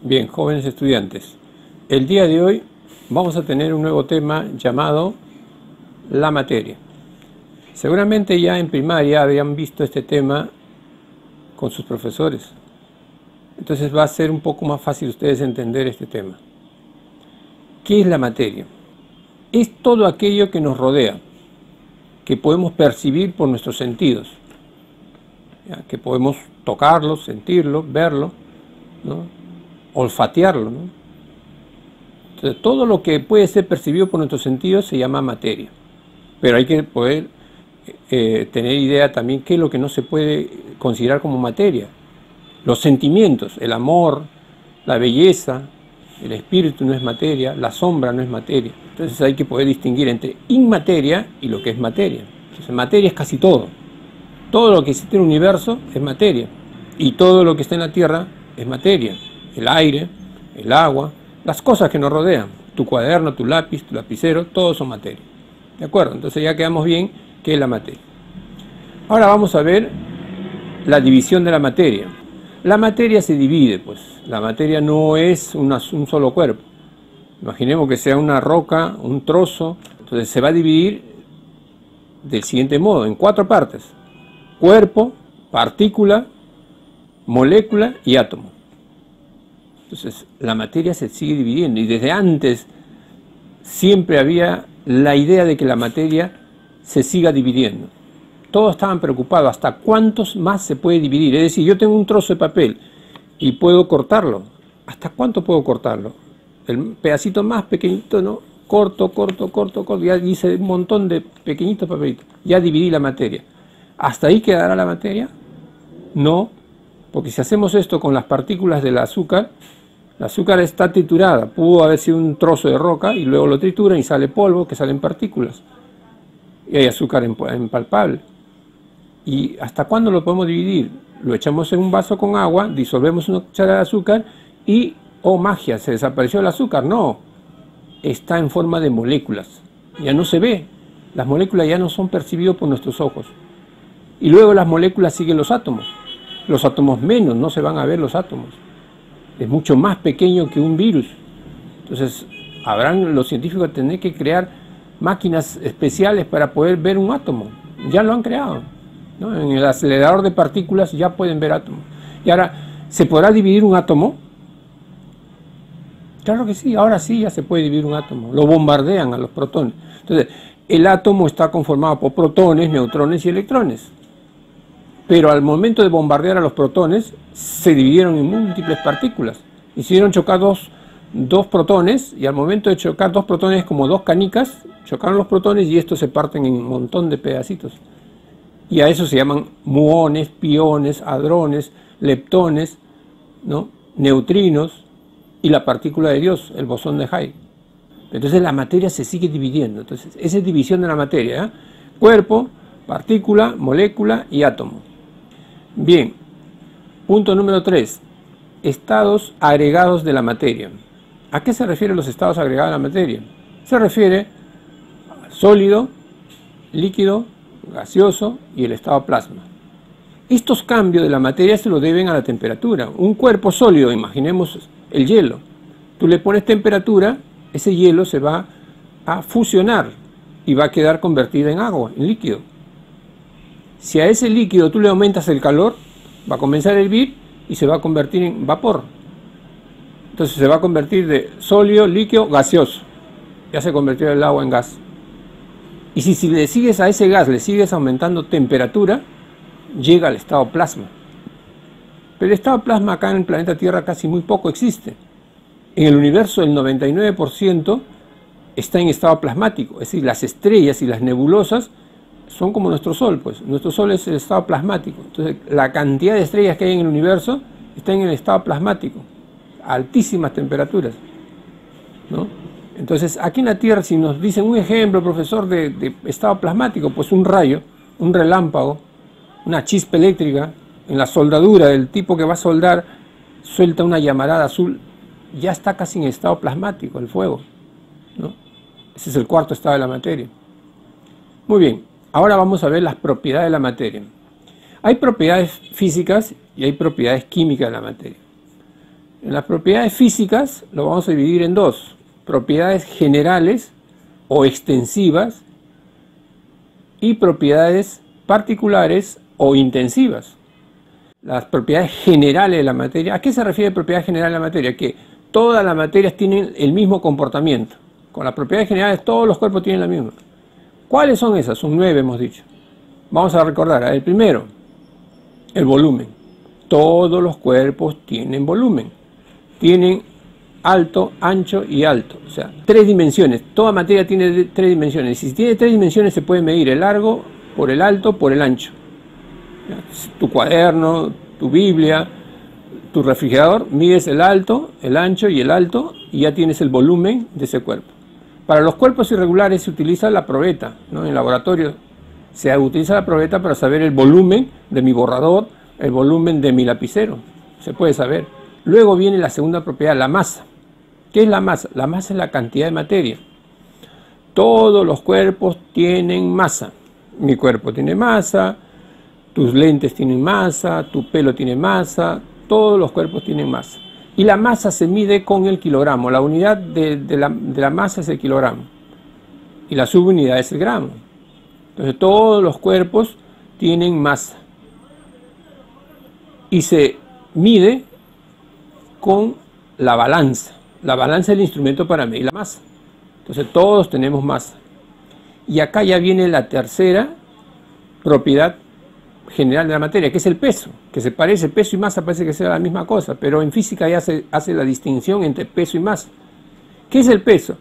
Bien, jóvenes estudiantes, el día de hoy vamos a tener un nuevo tema llamado la materia. Seguramente ya en primaria habían visto este tema con sus profesores, entonces va a ser un poco más fácil ustedes entender este tema. ¿Qué es la materia? Es todo aquello que nos rodea, que podemos percibir por nuestros sentidos, ¿ya? Que podemos tocarlo, sentirlo, verlo, ¿no? Olfatearlo, ¿no? Entonces, todo lo que puede ser percibido por nuestros sentidos se llama materia, pero hay que poder tener idea también qué es lo que no se puede considerar como materia. Los sentimientos, el amor, la belleza, el espíritu no es materia, la sombra no es materia. Entonces hay que poder distinguir entre inmateria y lo que es materia. Entonces materia es casi todo. Todo lo que existe en el universo es materia, y todo lo que está en la Tierra es materia. El aire, el agua, las cosas que nos rodean, tu cuaderno, tu lápiz, tu lapicero, todos son materia. ¿De acuerdo? Entonces ya quedamos bien qué es la materia. Ahora vamos a ver la división de la materia. La materia se divide, pues. La materia no es un solo cuerpo. Imaginemos que sea una roca, un trozo. Entonces se va a dividir del siguiente modo, en 4 partes. Cuerpo, partícula, molécula y átomo. Entonces la materia se sigue dividiendo, y desde antes siempre había la idea de que la materia se siga dividiendo. Todos estaban preocupados hasta cuántos más se puede dividir. Es decir, yo tengo un trozo de papel y puedo cortarlo. ¿Hasta cuánto puedo cortarlo? El pedacito más pequeñito, ¿no? Corto, ya hice un montón de pequeñitos papelitos. Ya dividí la materia. ¿Hasta ahí quedará la materia? No, porque si hacemos esto con las partículas del azúcar, el azúcar está triturada. Pudo haber sido un trozo de roca y luego lo trituran y sale polvo, que salen partículas. Y hay azúcar impalpable. ¿Y hasta cuándo lo podemos dividir? Lo echamos en un vaso con agua, disolvemos una cuchara de azúcar y, oh magia, ¿se desapareció el azúcar? No, está en forma de moléculas. Ya no se ve. Las moléculas ya no son percibidas por nuestros ojos. Y luego las moléculas siguen los átomos. Los átomos menos, no se van a ver los átomos. Es mucho más pequeño que un virus. Entonces, habrán los científicos tener que crear máquinas especiales para poder ver un átomo. Ya lo han creado, ¿no? En el acelerador de partículas ya pueden ver átomos. Y ahora, ¿se podrá dividir un átomo? Claro que sí, ahora sí ya se puede dividir un átomo. Lo bombardean a los protones. Entonces, el átomo está conformado por protones, neutrones y electrones. Pero al momento de bombardear a los protones, se dividieron en múltiples partículas. Hicieron chocar dos protones, y al momento de chocar 2 protones, como 2 canicas, chocaron los protones y estos se parten en un montón de pedacitos. Y a eso se llaman muones, piones, hadrones, leptones, ¿no? Neutrinos y la partícula de Dios, el bosón de Higgs. Entonces la materia se sigue dividiendo. Entonces esa es división de la materia, ¿eh? Cuerpo, partícula, molécula y átomo. Bien, punto número 3. Estados agregados de la materia. ¿A qué se refieren los estados agregados de la materia? Se refiere al sólido, líquido, gaseoso y el estado plasma. Estos cambios de la materia se lo deben a la temperatura. Un cuerpo sólido, imaginemos el hielo. Tú le pones temperatura, ese hielo se va a fusionar y va a quedar convertido en agua, en líquido. Si a ese líquido tú le aumentas el calor, va a comenzar a hervir y se va a convertir en vapor. Entonces se va a convertir de sólido, líquido, gaseoso. Ya se convirtió el agua en gas. Y si le sigues a ese gas, le sigues aumentando temperatura, llega al estado plasma. Pero el estado plasma acá en el planeta Tierra casi muy poco existe. En el universo el 99% está en estado plasmático. Es decir, las estrellas y las nebulosas son como nuestro Sol, pues. Nuestro Sol es el estado plasmático. Entonces, la cantidad de estrellas que hay en el universo está en el estado plasmático. Altísimas temperaturas, ¿no? Entonces, aquí en la Tierra, si nos dicen un ejemplo, profesor, de estado plasmático, pues un rayo, un relámpago, una chispa eléctrica, en la soldadura, el tipo que va a soldar suelta una llamarada azul, ya está casi en estado plasmático el fuego, ¿no? Ese es el 4.º estado de la materia. Muy bien, ahora vamos a ver las propiedades de la materia. Hay propiedades físicas y hay propiedades químicas de la materia. En las propiedades físicas lo vamos a dividir en dos: propiedades generales o extensivas y propiedades particulares o intensivas. Las propiedades generales de la materia, ¿a qué se refiere propiedad general de la materia? Que todas las materias tienen el mismo comportamiento. Con las propiedades generales todos los cuerpos tienen la misma. ¿Cuáles son esas? Son 9, hemos dicho. Vamos a recordar. El primero, el volumen. Todos los cuerpos tienen volumen. Tienen alto, ancho y alto. O sea, 3 dimensiones. Toda materia tiene 3 dimensiones. Si tiene 3 dimensiones se puede medir el largo por el alto por el ancho. Tu cuaderno, tu Biblia, tu refrigerador, mides el alto, el ancho y el alto y ya tienes el volumen de ese cuerpo. Para los cuerpos irregulares se utiliza la probeta, ¿no? En laboratorio se utiliza la probeta para saber el volumen de mi borrador, el volumen de mi lapicero. Se puede saber. Luego viene la segunda propiedad, la masa. ¿Qué es la masa? La masa es la cantidad de materia. Todos los cuerpos tienen masa. Mi cuerpo tiene masa, tus lentes tienen masa, tu pelo tiene masa, todos los cuerpos tienen masa. Y la masa se mide con el kilogramo. La unidad de la masa es el kilogramo. Y la subunidad es el gramo. Entonces todos los cuerpos tienen masa. Y se mide con la balanza. La balanza es el instrumento para medir la masa. Entonces todos tenemos masa. Y acá ya viene la tercera propiedad general de la materia, que es el peso, que se parece, peso y masa parece que sea la misma cosa, pero en física ya se hace la distinción entre peso y masa. ¿Qué es el peso?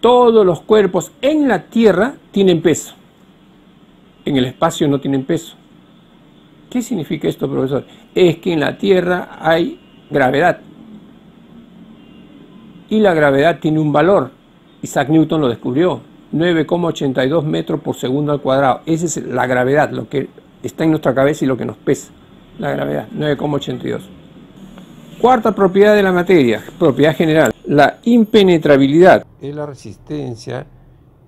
Todos los cuerpos en la Tierra tienen peso, en el espacio no tienen peso. ¿Qué significa esto, profesor? Es que en la Tierra hay gravedad, y la gravedad tiene un valor. Isaac Newton lo descubrió, 9,82 metros por segundo al cuadrado. Esa es la gravedad, lo que está en nuestra cabeza y lo que nos pesa, la gravedad, 9,82. Cuarta propiedad de la materia, propiedad general, la impenetrabilidad. Es la resistencia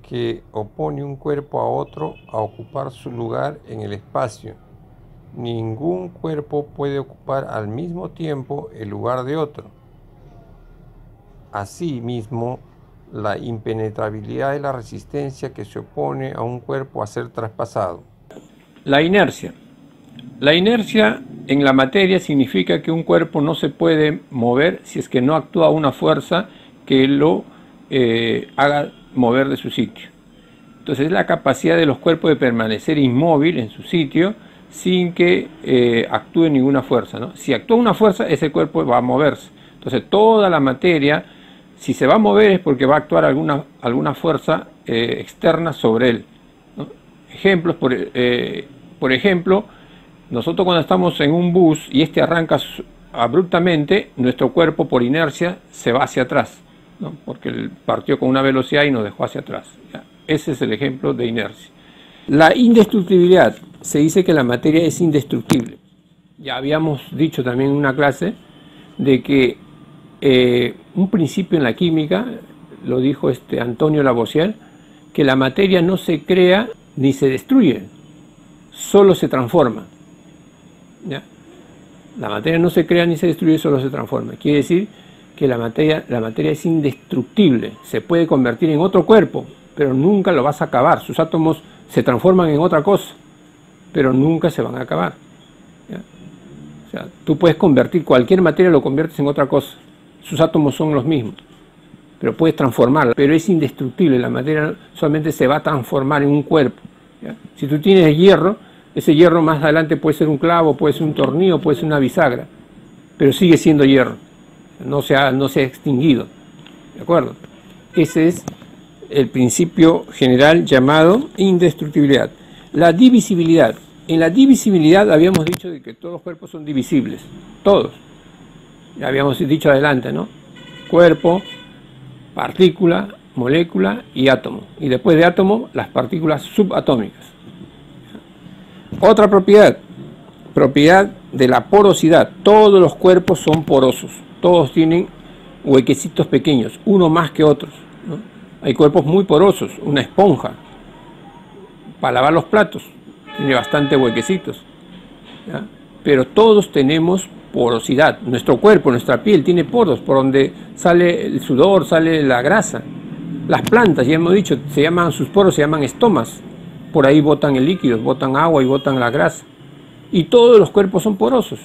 que opone un cuerpo a otro a ocupar su lugar en el espacio. Ningún cuerpo puede ocupar al mismo tiempo el lugar de otro. Asimismo, la impenetrabilidad es la resistencia que se opone a un cuerpo a ser traspasado. La inercia. La inercia en la materia significa que un cuerpo no se puede mover si es que no actúa una fuerza que lo haga mover de su sitio. Entonces es la capacidad de los cuerpos de permanecer inmóvil en su sitio sin que actúe ninguna fuerza, ¿no? Si actúa una fuerza, ese cuerpo va a moverse. Entonces toda la materia, si se va a mover es porque va a actuar alguna fuerza externa sobre él, ¿no? Ejemplos, por ejemplo, nosotros cuando estamos en un bus y este arranca abruptamente, nuestro cuerpo por inercia se va hacia atrás, ¿no? Porque él partió con una velocidad y nos dejó hacia atrás, ¿ya? Ese es el ejemplo de inercia. La indestructibilidad. Se dice que la materia es indestructible. Ya habíamos dicho también en una clase de que un principio en la química, lo dijo Antonio Lavoisier, que la materia no se crea ni se destruye, solo se transforma, ¿ya? La materia no se crea ni se destruye, solo se transforma. Quiere decir que la materia es indestructible, se puede convertir en otro cuerpo, pero nunca lo vas a acabar. Sus átomos se transforman en otra cosa, pero nunca se van a acabar, ¿ya? O sea, tú puedes convertir cualquier materia, lo conviertes en otra cosa. Sus átomos son los mismos, pero puedes transformarla, pero es indestructible. La materia solamente se va a transformar en un cuerpo, ¿ya? Si tú tienes hierro, ese hierro más adelante puede ser un clavo, puede ser un tornillo, puede ser una bisagra, pero sigue siendo hierro, no se ha extinguido, ¿de acuerdo? Ese es el principio general llamado indestructibilidad. La divisibilidad. En la divisibilidad habíamos dicho de que todos los cuerpos son divisibles, todos. Ya habíamos dicho adelante, ¿no? Cuerpo, partícula, molécula y átomo. Y después de átomo, las partículas subatómicas. Otra propiedad de la porosidad. Todos los cuerpos son porosos. Todos tienen huequecitos pequeños, uno más que otros, ¿no? Hay cuerpos muy porosos, una esponja para lavar los platos, tiene bastante huequecitos, ¿ya? pero todos tenemos porosidad. Nuestro cuerpo, nuestra piel tiene poros por donde sale el sudor, sale la grasa. Las plantas, ya hemos dicho, sus poros se llaman estomas. Por ahí botan el líquido, botan agua y botan la grasa. Y todos los cuerpos son porosos.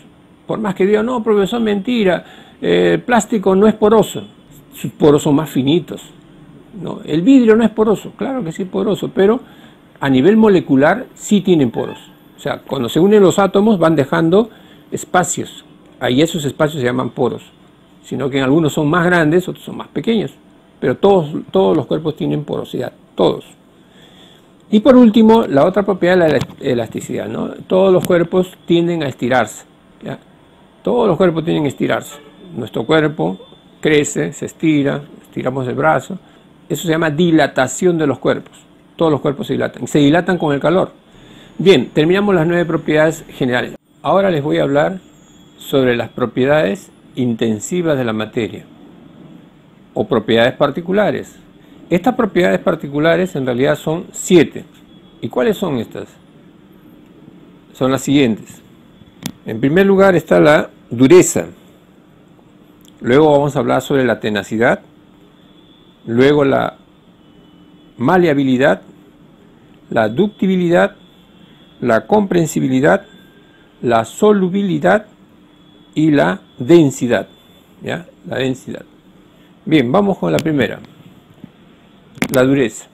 Por más que digan, no, profesor, mentira, el plástico no es poroso. Sus poros son más finitos. No, el vidrio no es poroso, claro que sí es poroso, pero a nivel molecular sí tienen poros. O sea, cuando se unen los átomos van dejando espacios. Ahí esos espacios se llaman poros. Sino que en algunos son más grandes, otros son más pequeños. Pero todos los cuerpos tienen porosidad, todos. Y por último, la otra propiedad es la elasticidad, ¿no? Todos los cuerpos tienden a estirarse, ¿ya? Todos los cuerpos tienden a estirarse. Nuestro cuerpo crece, se estira, estiramos el brazo. Eso se llama dilatación de los cuerpos. Todos los cuerpos se dilatan con el calor. Bien, terminamos las 9 propiedades generales. Ahora les voy a hablar sobre las propiedades intensivas de la materia o propiedades particulares. Estas propiedades particulares en realidad son 7. ¿Y cuáles son estas? Son las siguientes. En primer lugar está la dureza. Luego vamos a hablar sobre la tenacidad. Luego la maleabilidad, la ductibilidad, la comprensibilidad, la solubilidad y la densidad. ¿Ya? La densidad. Bien, vamos con la primera. La dureza.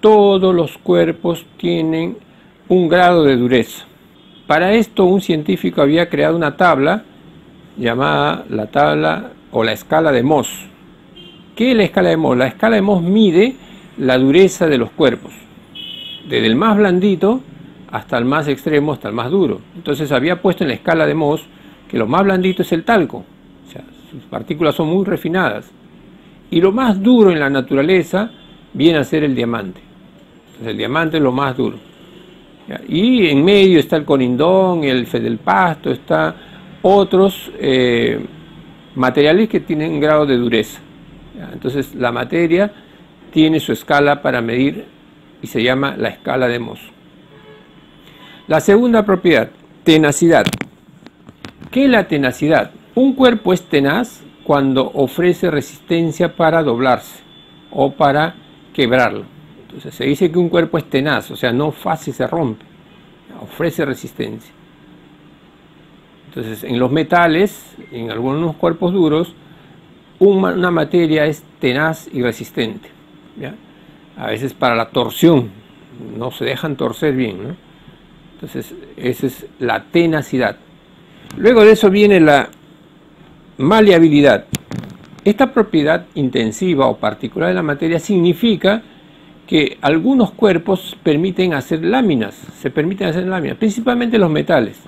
Todos los cuerpos tienen un grado de dureza. Para esto un científico había creado una tabla llamada la tabla o la escala de Mohs. ¿Qué es la escala de Mohs? La escala de Mohs mide la dureza de los cuerpos, desde el más blandito hasta el más extremo, hasta el más duro. Entonces había puesto en la escala de Mohs que lo más blandito es el talco, o sea, sus partículas son muy refinadas, y lo más duro en la naturaleza viene a ser el diamante. Entonces el diamante es lo más duro. Y en medio está el corindón, el feldespato, está otros materiales que tienen un grado de dureza. Entonces la materia tiene su escala para medir y se llama la escala de Mohs. La segunda propiedad, tenacidad. ¿Qué es la tenacidad? Un cuerpo es tenaz cuando ofrece resistencia para doblarse o para quebrarlo. Entonces se dice que un cuerpo es tenaz, o sea, no fácil se rompe, ofrece resistencia. Entonces en los metales, en algunos cuerpos duros, una materia es tenaz y resistente, ¿ya? A veces para la torsión, no se dejan torcer bien, ¿no? Entonces esa es la tenacidad. Luego de eso viene la maleabilidad. Esta propiedad intensiva o particular de la materia significa que algunos cuerpos permiten hacer láminas, principalmente los metales.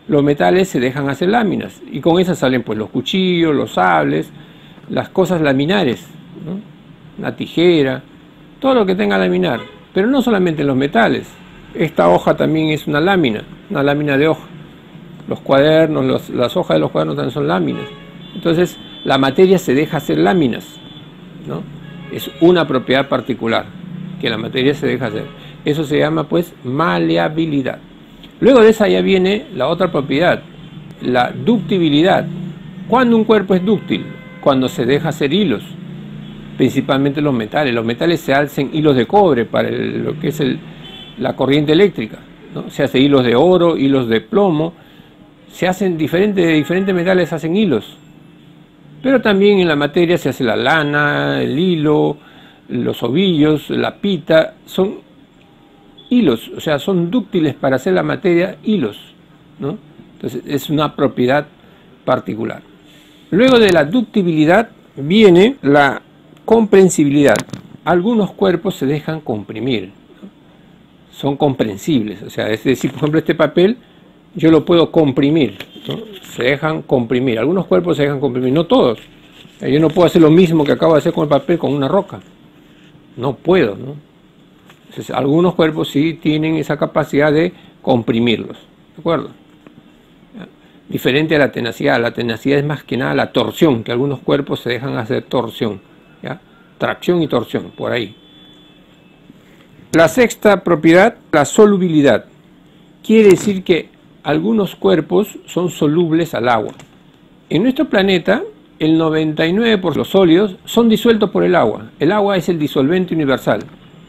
Los metales se dejan hacer láminas y con esas salen pues los cuchillos, los sables, las cosas laminares, ¿no? Una tijera, todo lo que tenga laminar, pero no solamente los metales. Esta hoja también es una lámina de hoja. Los cuadernos, las hojas de los cuadernos también son láminas. Entonces la materia se deja hacer láminas, ¿no? Es una propiedad particular, que la materia se deja hacer. Eso se llama pues maleabilidad. Luego de esa ya viene la otra propiedad, la ductibilidad. ¿Cuándo un cuerpo es dúctil? Cuando se deja hacer hilos, principalmente los metales. Los metales se hacen hilos de cobre para lo que es la corriente eléctrica, ¿no? Se hace hilos de oro, hilos de plomo, se hacen de diferentes metales, se hacen hilos. Pero también en la materia se hace la lana, el hilo, los ovillos, la pita, son hilos, o sea, son dúctiles para hacer la materia hilos, ¿no? Entonces es una propiedad particular. Luego de la ductibilidad viene la comprensibilidad. Algunos cuerpos se dejan comprimir, ¿no? Son comprensibles, o sea, es decir, por ejemplo, este papel yo lo puedo comprimir, ¿no? Se dejan comprimir. Algunos cuerpos se dejan comprimir, no todos. Yo no puedo hacer lo mismo que acabo de hacer con el papel con una roca. No puedo, ¿no? Entonces, algunos cuerpos sí tienen esa capacidad de comprimirlos, ¿de acuerdo? Diferente a la tenacidad. La tenacidad es más que nada la torsión, que algunos cuerpos se dejan hacer torsión, ¿ya? Tracción y torsión, por ahí. La sexta propiedad, la solubilidad. Quiere decir que algunos cuerpos son solubles al agua. En nuestro planeta, el 99% de los sólidos son disueltos por el agua. El agua es el disolvente universal.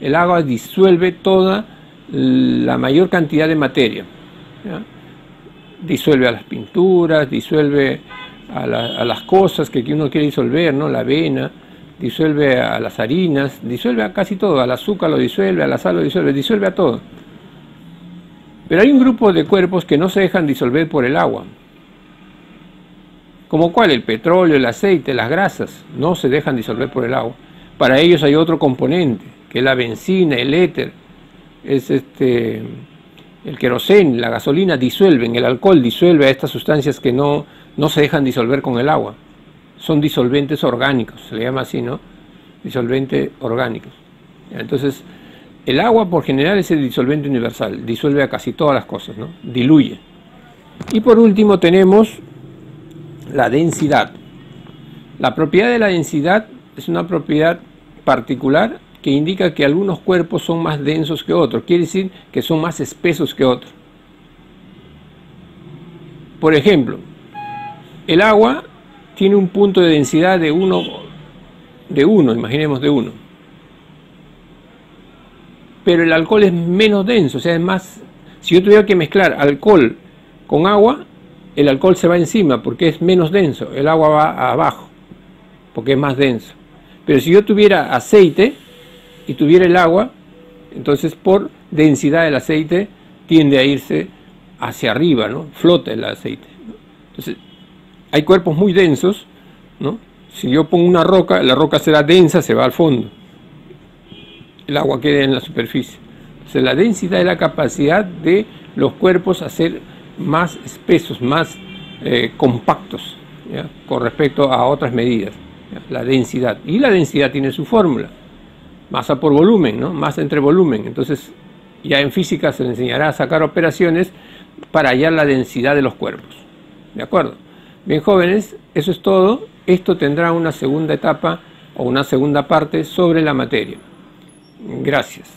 El agua disuelve toda la mayor cantidad de materia, ¿ya? Disuelve a las pinturas, disuelve a las cosas que uno quiere disolver, ¿no? La avena, disuelve a las harinas, disuelve a casi todo, al azúcar lo disuelve, a la sal lo disuelve a todo. Pero hay un grupo de cuerpos que no se dejan disolver por el agua. ¿Como cuál? El petróleo, el aceite, las grasas, no se dejan disolver por el agua. Para ellos hay otro componente, que es la benzina, el éter, es el queroseno, la gasolina disuelven, el alcohol disuelve a estas sustancias que no se dejan disolver con el agua. Son disolventes orgánicos, se le llama así, ¿no? Disolventes orgánicos. Entonces, el agua por general es el disolvente universal, disuelve a casi todas las cosas, ¿no? Diluye. Y por último tenemos la densidad. La propiedad de la densidad es una propiedad particular que indica que algunos cuerpos son más densos que otros, quiere decir que son más espesos que otros. Por ejemplo, el agua tiene un punto de densidad de 1, imaginemos de 1. Pero el alcohol es menos denso, o sea, es más. Si yo tuviera que mezclar alcohol con agua, el alcohol se va encima porque es menos denso, el agua va abajo porque es más denso. Pero si yo tuviera aceite y tuviera el agua, entonces por densidad del aceite tiende a irse hacia arriba, ¿no? Flota el aceite, ¿no? Entonces, hay cuerpos muy densos, ¿no? Si yo pongo una roca, la roca será densa, se va al fondo. El agua queda en la superficie. Entonces, la densidad es la capacidad de los cuerpos a ser más espesos, más compactos, ¿ya? Con respecto a otras medidas, ¿ya? La densidad. Y la densidad tiene su fórmula. Masa por volumen, ¿no? Masa entre volumen. Entonces, ya en física se le enseñará a sacar operaciones para hallar la densidad de los cuerpos. ¿De acuerdo? Bien, jóvenes, eso es todo. Esto tendrá una segunda etapa o una segunda parte sobre la materia. Gracias.